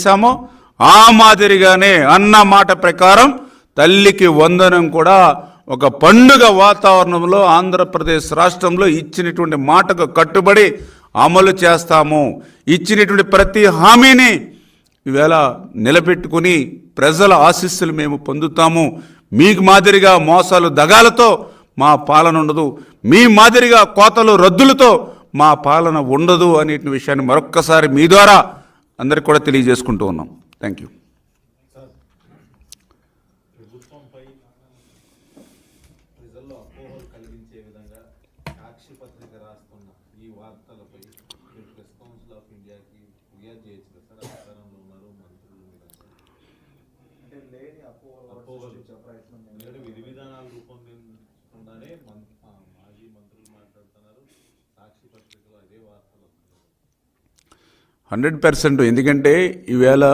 చేశామో ఆ మాదిరిగానే అన్న మాట ప్రకారం తల్లికి వందనం కూడా ఒక పండుగ వాతావరణంలో ఆంధ్రప్రదేశ్ రాష్ట్రంలో ఇచ్చినటువంటి మాటకు కట్టుబడి అమలు చేస్తాము. ఇచ్చినటువంటి ప్రతి హామీని ఈవేళ నిలబెట్టుకుని ప్రజల ఆశీస్సులు మేము పొందుతాము. మీకు మాదిరిగా మోసాలు దగాలతో మా పాలన ఉండదు, మీ మాదిరిగా కోతలు రద్దులతో మా పాలన ఉండదు అనే విషయాన్ని మరొక్కసారి మీ ద్వారా అందరికి కూడా తెలియజేసుకుంటూ ఉన్నాం. Thank you. ప్రభుత్వంపై ప్రజల్లో అపోహలు కలిగించే విధంగా సాక్షి పత్రిక రాస్తున్న ఈ వార్తలపై ప్రెస్ కౌన్సిల్ ఆఫ్ ఇండియాకి ఫిర్యాదు చేయొచ్చు కదా సార్? అధికారంలో ఉన్నారు మంత్రులు, అంటే లేని అపోహలు ఎందుకంటే విధి విధానాలు రూపొందించకుండానే మాజీ మంత్రులు మాట్లాడుతున్నారు, సాక్షి పత్రికలో అదే వార్తలు వస్తున్నాయి. 100%. ఎందుకంటే ఈవేళ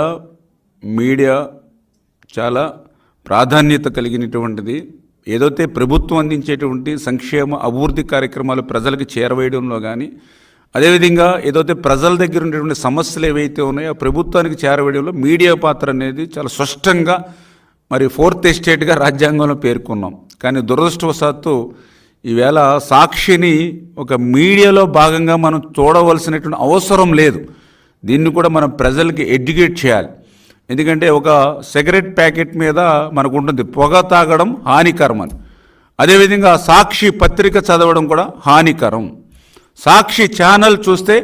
మీడియా చాలా ప్రాధాన్యత కలిగినటువంటిది. ఏదైతే ప్రభుత్వం అందించేటువంటి సంక్షేమ అభివృద్ధి కార్యక్రమాలు ప్రజలకు చేరవేయడంలో కానీ, అదేవిధంగా ఏదైతే ప్రజల దగ్గర ఉండేటువంటి సమస్యలు ఏవైతే ఉన్నాయో ప్రభుత్వానికి చేరవేయడంలో మీడియా పాత్ర అనేది చాలా స్పష్టంగా మరి 4th ఎస్టేట్గా రాజ్యాంగంలో పేర్కొన్నాం. కానీ దురదృష్టవశాత్తు ఈవేళ సాక్షిని ఒక మీడియాలో భాగంగా మనం చూడవలసినటువంటి అవసరం లేదు. దీన్ని కూడా మనం ప్రజలకి ఎడ్యుకేట్ చేయాలి. ఎందుకంటే ఒక సిగరెట్ ప్యాకెట్ మీద మనకు ఉంటుంది పొగ తాగడం హానికరం అని. అదేవిధంగా సాక్షి పత్రిక చదవడం కూడా హానికరం, సాక్షి ఛానల్ చూస్తే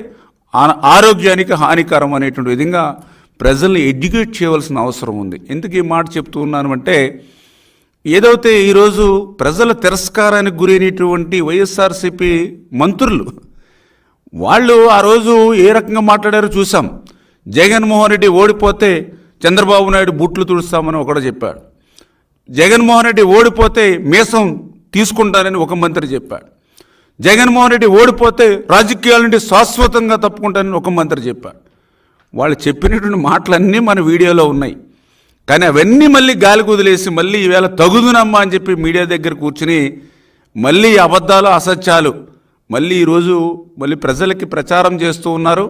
ఆరోగ్యానికి హానికరం అనేటువంటి విధంగా ప్రజల్ని ఎడ్యుకేట్ చేయవలసిన అవసరం ఉంది. ఎందుకు ఈ మాట చెప్తూ ఉన్నాను అంటే, ఏదైతే ఈరోజు ప్రజల తిరస్కారానికి గురైనటువంటి వైఎస్ఆర్సీపీ మంత్రులు వాళ్ళు ఆ రోజు ఏ రకంగా మాట్లాడారో చూసాం. జగన్మోహన్ రెడ్డి ఓడిపోతే చంద్రబాబు నాయుడు బూట్లు తుడుస్తామని ఒకడు చెప్పాడు. జగన్మోహన్ రెడ్డి ఓడిపోతే మీసం తీసుకుంటానని ఒక మంత్రి చెప్పాడు. జగన్మోహన్ రెడ్డి ఓడిపోతే రాజకీయాల నుండి శాశ్వతంగా తప్పుకుంటానని ఒక మంత్రి చెప్పాడు. వాళ్ళు చెప్పినటువంటి మాటలన్నీ మన వీడియోలో ఉన్నాయి. కానీ అవన్నీ మళ్ళీ గాలి కుదిలేసి మళ్ళీ ఈవేళ తగుదునమ్మా అని చెప్పి మీడియా దగ్గర కూర్చుని మళ్ళీ అబద్ధాలు అసత్యాలు మళ్ళీ ఈరోజు మళ్ళీ ప్రజలకి ప్రచారం చేస్తూ ఉన్నారు.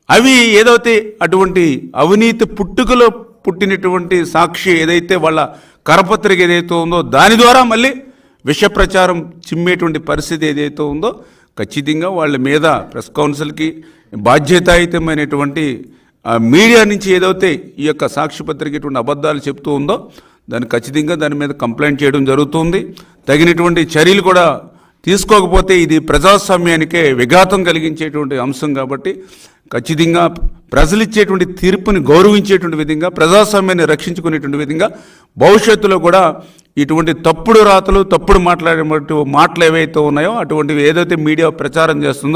అవి ఏదైతే అటువంటి అవినీతి పుట్టుకలో పుట్టినటువంటి సాక్షి ఏదైతే వాళ్ళ కరపత్రిక ఏదైతే ఉందో దాని ద్వారా మళ్ళీ విష ప్రచారం చిమ్మేటువంటి పరిస్థితి ఏదైతే ఉందో ఖచ్చితంగా వాళ్ళ మీద ప్రెస్ కౌన్సిల్కి బాధ్యతాయుతమైనటువంటి మీడియా నుంచి ఏదైతే ఈ యొక్క సాక్షి పత్రిక ఇటువంటి అబద్ధాలు చెప్తూ ఉందో దాన్ని ఖచ్చితంగా దాని మీద కంప్లైంట్ చేయడం జరుగుతుంది. తగినటువంటి చర్యలు కూడా తీసుకోకపోతే ఇది ప్రజాస్వామ్యానికే విఘాతం కలిగించేటువంటి అంశం కాబట్టి ఖచ్చితంగా ప్రజలు ఇచ్చేటువంటి తీర్పుని గౌరవించేటువంటి విధంగా ప్రజాస్వామ్యాన్ని రక్షించుకునేటువంటి విధంగా భవిష్యత్తులో కూడా ఇటువంటి తప్పుడు రాతలు తప్పుడు మాట్లాడే మాటలు ఏవైతే ఉన్నాయో అటువంటివి ఏదైతే మీడియా ప్రచారం చేస్తుందో